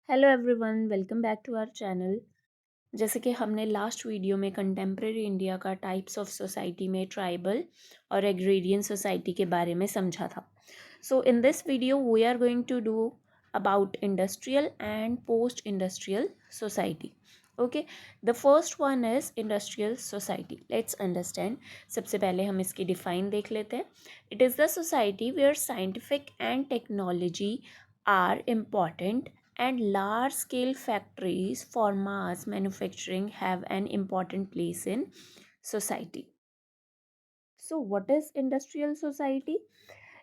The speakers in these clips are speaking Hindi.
Hello everyone, welcome back to our channel. जैसे कि हमने लास्ट वीडियो में कंटेम्प्रेरी इंडिया का टाइप्स ऑफ सोसाइटी में ट्राइबल और एग्रेरियन सोसाइटी के बारे में समझा था। So in this video we are going to do about industrial and post industrial society. Okay, the first one is industrial society. Let's understand. सबसे पहले हम इसकी डिफाइन देख लेते हैं। It is the society where scientific and technology are important and large scale factories for mass manufacturing have an important place in society. So what is industrial society?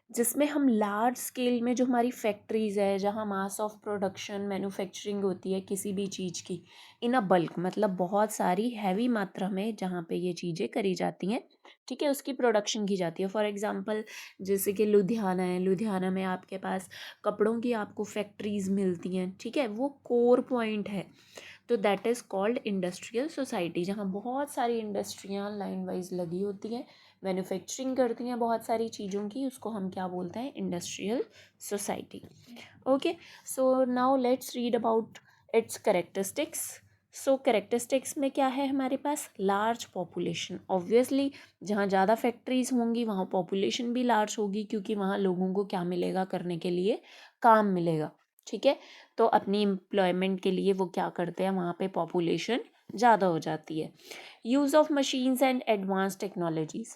जिसमें हम लार्ज स्केल में जो हमारी फैक्ट्रीज़ है, जहाँ मास ऑफ प्रोडक्शन मैन्युफैक्चरिंग होती है किसी भी चीज़ की इन अ बल्क, मतलब बहुत सारी हैवी मात्रा में जहाँ पे ये चीज़ें करी जाती हैं, ठीक है, उसकी प्रोडक्शन की जाती है। फॉर एग्जांपल जैसे कि लुधियाना है, लुधियाना में आपके पास कपड़ों की आपको फैक्ट्रीज़ मिलती हैं, ठीक है, वो कोर पॉइंट है। तो that is called industrial society, जहाँ बहुत सारी इंडस्ट्रियाँ लाइन वाइज लगी होती हैं, मैन्युफैक्चरिंग करती हैं बहुत सारी चीज़ों की, उसको हम क्या बोलते हैं? Industrial society. Okay, so now let's read about its characteristics. So characteristics में क्या है हमारे पास? Large population. ऑब्वियसली जहाँ ज़्यादा फैक्ट्रीज़ होंगी वहाँ पॉपुलेशन भी लार्ज होगी, क्योंकि वहाँ लोगों को क्या मिलेगा करने के लिए? काम मिलेगा, ठीक है। तो अपनी एम्प्लॉयमेंट के लिए वो क्या करते हैं, वहाँ पे पॉपुलेशन ज़्यादा हो जाती है। Use of machines and advance technologies.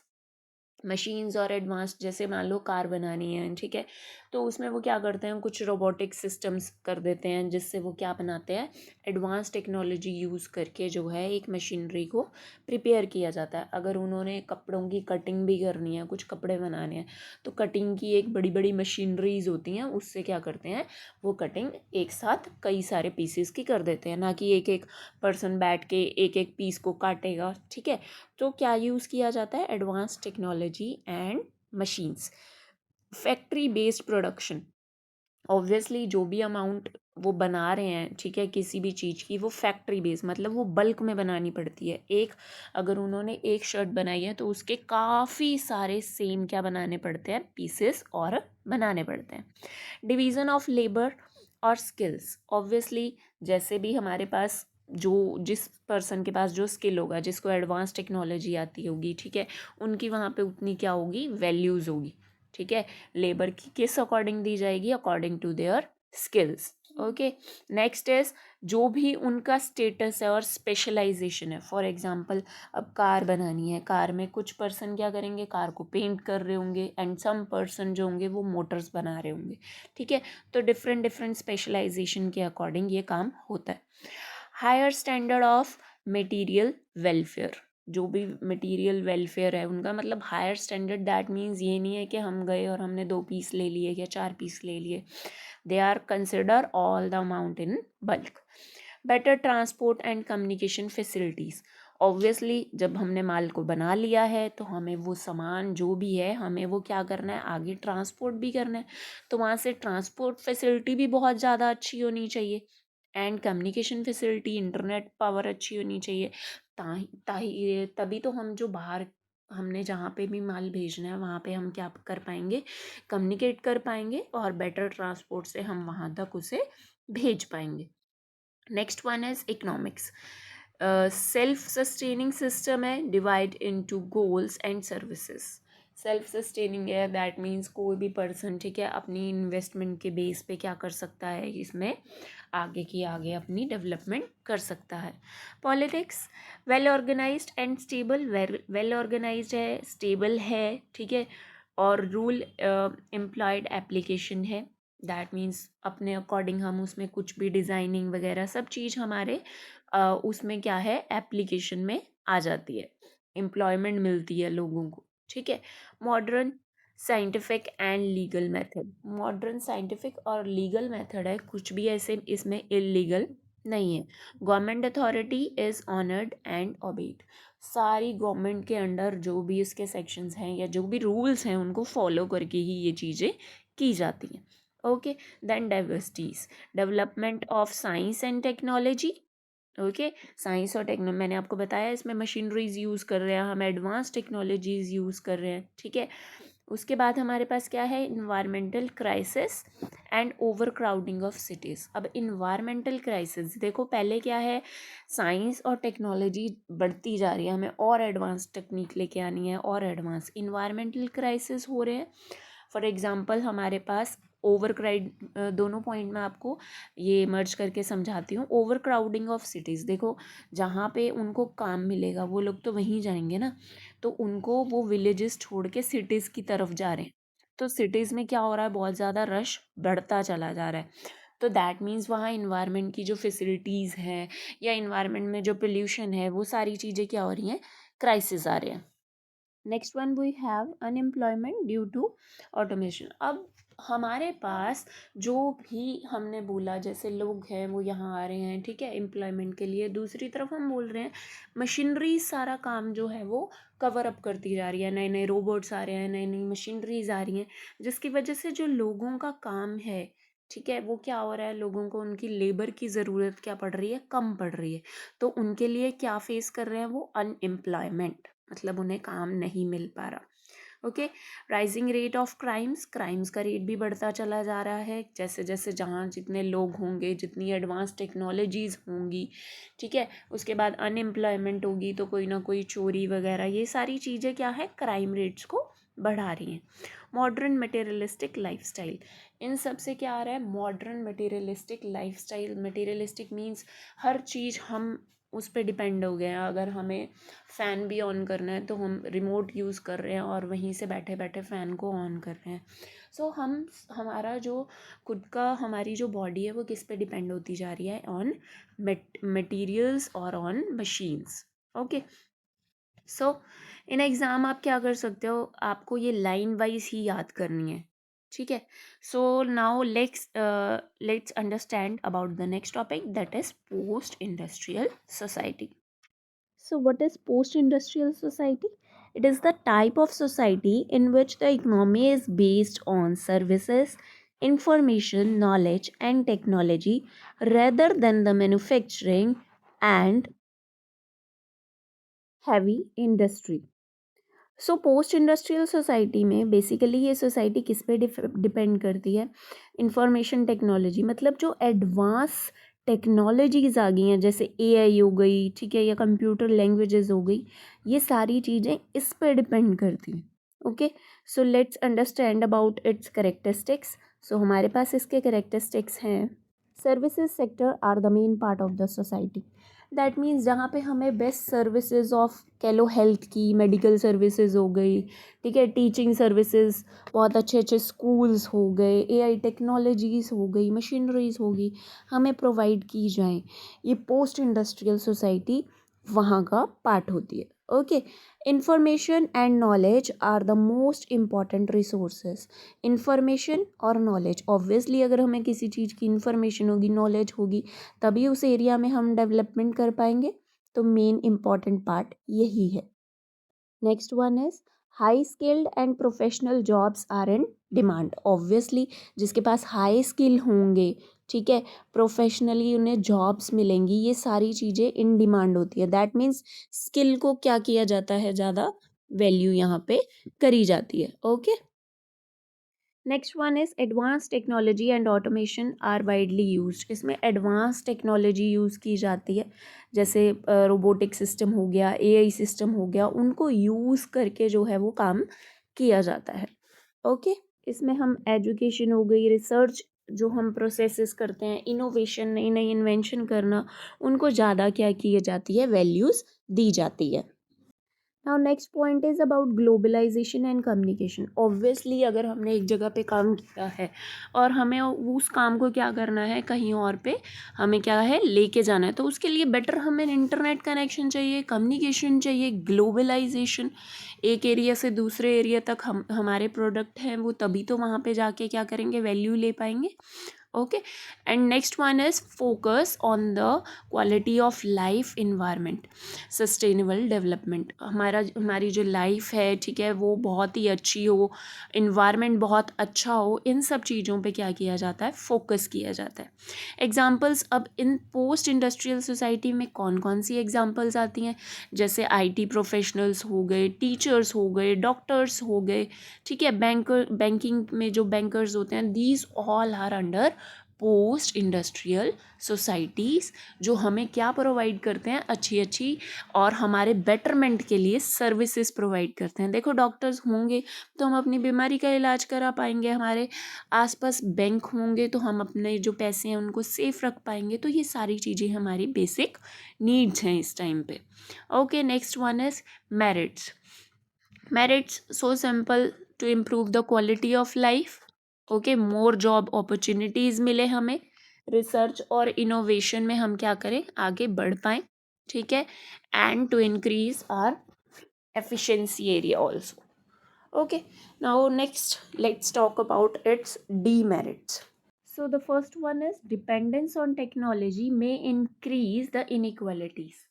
Machines और एडवांस, जैसे मान लो कार बनानी है, ठीक है, तो उसमें वो क्या करते हैं, कुछ रोबोटिक सिस्टम्स कर देते हैं, जिससे वो क्या बनाते हैं, एडवांस टेक्नोलॉजी यूज़ करके जो है एक मशीनरी को प्रिपेयर किया जाता है। अगर उन्होंने कपड़ों की कटिंग भी करनी है, कुछ कपड़े बनाने हैं, तो कटिंग की एक बड़ी बड़ी मशीनरीज होती हैं, उससे क्या करते हैं, वो कटिंग एक साथ कई सारे पीसेस की कर देते हैं, ना कि एक एक पर्सन बैठ के एक एक पीस को काटेगा, ठीक है। तो क्या यूज़ किया जाता है? Advance technology and machines. Factory based production. Obviously जो भी अमाउंट वो बना रहे हैं, ठीक है, किसी भी चीज़ की, वो फैक्ट्री बेस्ड, मतलब वो बल्क में बनानी पड़ती है। एक अगर उन्होंने एक शर्ट बनाई है तो उसके काफ़ी सारे सेम क्या बनाने पड़ते हैं, पीसेस और बनाने पड़ते हैं। डिवीज़न ऑफ लेबर और स्किल्स। ऑब्वियसली जैसे भी हमारे पास जो जिस पर्सन के पास जो स्किल होगा, जिसको एडवांस टेक्नोलॉजी आती होगी, ठीक है, उनकी वहाँ पे उतनी क्या होगी, वैल्यूज़ होगी, ठीक है। लेबर की किस अकॉर्डिंग दी जाएगी? According to their skills. Okay, next is जो भी उनका स्टेटस है और स्पेशलाइजेशन है। फॉर एग्जांपल अब कार बनानी है, कार में कुछ पर्सन क्या करेंगे, कार को पेंट कर रहे होंगे, एंड सम पर्सन जो होंगे वो मोटर्स बना रहे होंगे, ठीक है। तो डिफरेंट डिफरेंट स्पेशलाइजेशन के अकॉर्डिंग ये काम होता है। Higher standard of material welfare. जो भी मटेरियल वेलफेयर है उनका, मतलब हायर स्टैंडर्ड, दैट मीन्स ये नहीं है कि हम गए और हमने 2 पीस ले लिए या 4 पीस ले लिए। They are consider all the amount in bulk. Better transport and communication facilities. Obviously जब हमने माल को बना लिया है तो हमें वो सामान जो भी है, हमें वो क्या करना है, आगे ट्रांसपोर्ट भी करना है। तो वहाँ से ट्रांसपोर्ट फैसिलिटी भी बहुत ज़्यादा अच्छी होनी चाहिए, and communication facility, internet power अच्छी होनी चाहिए। ताही ताही तभी तो हम जो बाहर, हमने जहाँ पे भी माल भेजना है वहाँ पे हम क्या कर पाएंगे, कम्युनिकेट कर पाएंगे, और बेटर ट्रांसपोर्ट से हम वहाँ तक उसे भेज पाएंगे। Next one is economics. Self sustaining system है, divide into goals and services. Self sustaining है, दैट मीन्स कोई भी पर्सन, ठीक है, अपनी इन्वेस्टमेंट के बेस पे क्या कर सकता है, इसमें आगे की आगे अपनी डेवलपमेंट कर सकता है। Politics, well organised and stable. Well organised है, स्टेबल है, ठीक है, और रूल एम्प्लॉयड एप्लीकेशन है, दैट मीन्स अपने अकॉर्डिंग हम उसमें कुछ भी डिज़ाइनिंग वगैरह सब चीज़ हमारे उसमें क्या है, एप्लीकेशन में आ जाती है, एम्प्लॉयमेंट मिलती है लोगों को, ठीक है। Modern scientific and legal method. Modern scientific और लीगल मेथड है, कुछ भी ऐसे इसमें इलीगल नहीं है। Government authority is honoured and obeyed. सारी गवर्नमेंट के अंडर जो भी इसके सेक्शंस हैं या जो भी रूल्स हैं उनको फॉलो करके ही ये चीज़ें की जाती हैं। Okay, then diversities, development of science and technology. Okay, science और टेक्नो, मैंने आपको बताया इसमें मशीनरीज यूज़ कर रहे हैं हम, एडवांस टेक्नोलॉजीज यूज़ कर रहे हैं, ठीक है। उसके बाद हमारे पास क्या है, environmental crisis and over crowding of cities. अब इन्वायरमेंटल क्राइसिस देखो, पहले क्या है, साइंस और टेक्नोलॉजी बढ़ती जा रही है, हमें और एडवांस टेक्निक लेके आनी है और एडवांस। इन्वायरमेंटल क्राइसिस हो रहे हैं, फॉर एग्जांपल हमारे पास ओवर क्राउड, दोनों पॉइंट में आपको ये मर्ज करके समझाती हूँ। ओवर क्राउडिंग ऑफ सिटीज़, देखो जहाँ पे उनको काम मिलेगा वो लोग तो वहीं जाएंगे ना, तो उनको वो विलेजेस छोड़ के सिटीज़ की तरफ जा रहे हैं, तो सिटीज़ में क्या हो रहा है, बहुत ज़्यादा रश बढ़ता चला जा रहा है। तो दैट मीन्स वहाँ इन्वायरमेंट की जो फैसिलिटीज़ हैं या इन्वायरमेंट में जो पोल्यूशन है, वो सारी चीज़ें क्या हो रही हैं, क्राइसिस आ रहे हैं। Next one we have unemployment due to automation. अब हमारे पास जो भी हमने बोला, जैसे लोग हैं वो यहाँ आ रहे हैं, ठीक है, एम्प्लॉयमेंट के लिए, दूसरी तरफ हम बोल रहे हैं मशीनरी सारा काम जो है वो कवर अप करती जा रही है, नए नए रोबोट्स आ रहे हैं, नई नई मशीनरीज आ रही हैं, जिसकी वजह से जो लोगों का काम है, ठीक है, वो क्या हो रहा है, लोगों को उनकी लेबर की ज़रूरत क्या पड़ रही है, कम पड़ रही है। तो उनके लिए क्या फेस कर रहे हैं वो, अनएम्प्लॉयमेंट, मतलब उन्हें काम नहीं मिल पा रहा। Okay, rising rate of crimes, crimes का रेट भी बढ़ता चला जा रहा है, जैसे जैसे जहाँ जितने लोग होंगे, जितनी एडवांस टेक्नोलॉजीज़ होंगी, ठीक है, उसके बाद अनएम्प्लॉयमेंट होगी तो कोई ना कोई चोरी वगैरह, ये सारी चीज़ें क्या है, क्राइम रेट्स को बढ़ा रही हैं। मॉडर्न मटेरियलिस्टिक लाइफस्टाइल, इन सब से क्या आ रहा है, modern materialistic lifestyle. Materialistic means हर चीज़ हम उस पर डिपेंड हो गए हैं। अगर हमें फ़ैन भी ऑन करना है तो हम रिमोट यूज़ कर रहे हैं और वहीं से बैठे बैठे फ़ैन को ऑन कर रहे हैं। सो हम हमारा जो खुद का, हमारी जो बॉडी है वो किस पे डिपेंड होती जा रही है, ऑन मटेरियल्स और on machines. Okay, so in exam आप क्या कर सकते हो, आपको ये लाइन वाइज ही याद करनी है, ठीक है। So now let's understand about the next topic, that is post industrial society. So, what is post industrial society? It is the type of society in which the economy is based on services, information, knowledge, and technology rather than the manufacturing and heavy industry. So post industrial society में बेसिकली ये सोसाइटी किस पे डिपेंड करती है, इंफॉर्मेशन टेक्नोलॉजी, मतलब जो एडवांस टेक्नोलॉजीज आ गई हैं, जैसे एआई हो गई, ठीक है, या कंप्यूटर लैंग्वेजेस हो गई, ये सारी चीज़ें इस पे डिपेंड करती हैं। Okay, so let's understand about its characteristics. सो हमारे पास इसके करेक्टरिस्टिक्स हैं, services sector are the main part of the society. That means जहाँ पे हमें बेस्ट सर्विसेज ऑफ, कह लो हेल्थ की, मेडिकल सर्विसेज हो गई, ठीक है, टीचिंग सर्विसेज, बहुत अच्छे अच्छे स्कूल्स हो गए, एआई टेक्नोलॉजीज़ हो गई, मशीनरीज होगी, हमें प्रोवाइड की जाएं, ये पोस्ट इंडस्ट्रियल सोसाइटी वहाँ का पार्ट होती है। Okay, information and knowledge are the most important resources. Information और नॉलेज, ऑब्वियसली अगर हमें किसी चीज़ की इंफॉर्मेशन होगी, नॉलेज होगी, तभी उस एरिया में हम डेवलपमेंट कर पाएंगे। तो मेन इम्पॉर्टेंट पार्ट यही है। Next one is high skilled and professional jobs are in demand. Obviously जिसके पास हाई स्किल होंगे, ठीक है, प्रोफेशनली उन्हें जॉब्स मिलेंगी, ये सारी चीज़ें इन डिमांड होती है। दैट मीन्स स्किल को क्या किया जाता है, ज़्यादा वैल्यू यहाँ पे करी जाती है। Okay, next one is advance technology and automation are widely used. इसमें एडवांस टेक्नोलॉजी यूज़ की जाती है, जैसे रोबोटिक सिस्टम हो गया, एआई सिस्टम हो गया, उनको यूज़ करके जो है वो काम किया जाता है। ओके, इसमें हम एजुकेशन हो गई, रिसर्च जो हम प्रोसेसेस करते हैं, इनोवेशन, नई नई इन्वेंशन करना, उनको ज़्यादा क्या की जाती है, वैल्यूज़ दी जाती है। Now next point is about globalisation and communication. Obviously अगर हमने एक जगह पे काम किया है और हमें उस काम को क्या करना है, कहीं और पे हमें क्या है, लेके जाना है, तो उसके लिए बेटर हमें इंटरनेट कनेक्शन चाहिए, कम्युनिकेशन चाहिए, ग्लोबलाइजेशन। एक एरिया से दूसरे एरिया तक हम हमारे प्रोडक्ट हैं वो तभी तो वहाँ पे जाके क्या करेंगे, वैल्यू ले पाएंगे। Okay and next one is focus on the quality of life environment, sustainable development. हमारी जो लाइफ है, ठीक है, वो बहुत ही अच्छी हो, इन्वायरमेंट बहुत अच्छा हो, इन सब चीज़ों पे क्या किया जाता है, फोकस किया जाता है। एग्जाम्पल्स, अब इन पोस्ट इंडस्ट्रियल सोसाइटी में कौन कौन सी एग्जाम्पल्स आती हैं, जैसे आईटी प्रोफेशनल्स हो गए, टीचर्स हो गए, डॉक्टर्स हो गए, ठीक है, बैंकिंग में जो बैंकर्स होते हैं, these all are under post industrial societies, जो हमें क्या प्रोवाइड करते हैं, अच्छी अच्छी और हमारे बेटरमेंट के लिए सर्विसेज प्रोवाइड करते हैं। देखो डॉक्टर्स होंगे तो हम अपनी बीमारी का इलाज करा पाएंगे, हमारे आसपास बैंक होंगे तो हम अपने जो पैसे हैं उनको सेफ रख पाएंगे। तो ये सारी चीज़ें हमारी बेसिक नीड्स हैं इस टाइम पे। Okay next one is merits. Merits so simple, to improve the quality of life, okay, more job opportunities मिले हमें, रिसर्च और इनोवेशन में हम क्या करें, आगे बढ़ पाएँ, ठीक है, and to increase our efficiency area also. Okay, now next let's talk about its demerits. So the first one is dependence on technology may increase the inequalities.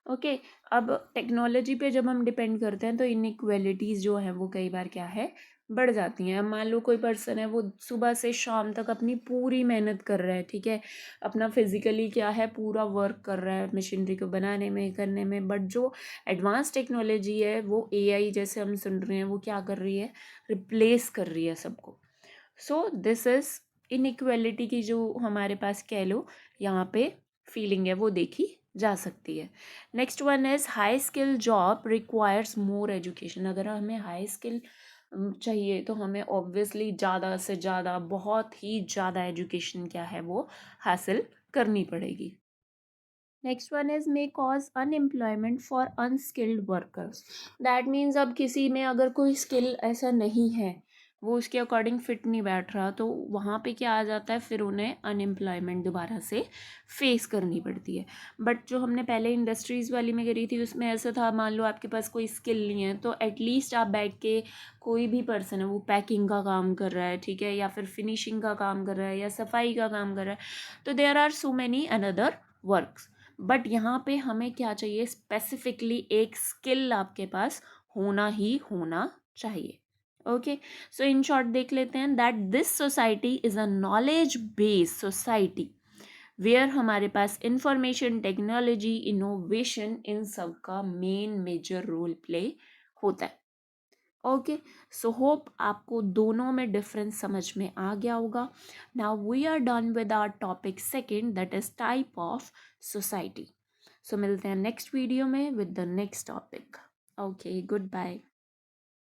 Okay अब टेक्नोलॉजी पे जब हम डिपेंड करते हैं तो इनइक्वालिटीज़ जो है वो कई बार क्या है, बढ़ जाती हैं। अब मान लो कोई पर्सन है, वो सुबह से शाम तक अपनी पूरी मेहनत कर रहा है, ठीक है, अपना फिजिकली क्या है, पूरा वर्क कर रहा है मशीनरी को बनाने में, करने में, बट जो एडवांस टेक्नोलॉजी है वो एआई जैसे हम सुन रहे हैं, वो क्या कर रही है, रिप्लेस कर रही है सबको। सो दिस इज़ इनइक्वालिटी की जो हमारे पास कह लो यहाँ पे फीलिंग है वो देखी जा सकती है। Next one is high skill job requires more education. अगर हमें हाई स्किल चाहिए तो हमें ऑब्वियसली ज़्यादा से ज़्यादा, बहुत ही ज़्यादा एजुकेशन क्या है वो हासिल करनी पड़ेगी। Next one is may cause unemployment for unskilled workers. That means अब किसी में अगर कोई स्किल ऐसा नहीं है, वो उसके अकॉर्डिंग फिट नहीं बैठ रहा, तो वहाँ पे क्या आ जाता है, फिर उन्हें अनएम्प्लॉयमेंट दोबारा से फेस करनी पड़ती है। बट जो हमने पहले इंडस्ट्रीज़ वाली में करी थी उसमें ऐसा था, मान लो आपके पास कोई स्किल नहीं है तो एटलीस्ट आप बैठ के, कोई भी पर्सन है वो पैकिंग का काम कर रहा है, ठीक है, या फिर फिनिशिंग का काम कर रहा है, या सफाई का काम कर रहा है, तो there are so many another works. But यहाँ पे हमें क्या चाहिए, स्पेसिफिकली एक स्किल आपके पास होना ही होना चाहिए। ओके, सो इन शॉर्ट देख लेते हैं that this society is a knowledge based society where हमारे पास इंफॉर्मेशन टेक्नोलॉजी इनोवेशन इन सब का मेन मेजर रोल प्ले होता है। ओके, सो होप आपको दोनों में डिफरेंस समझ में आ गया होगा। Now we are done with our topic second, that is type of society. So मिलते हैं नेक्स्ट वीडियो में with the next topic. Okay, good bye.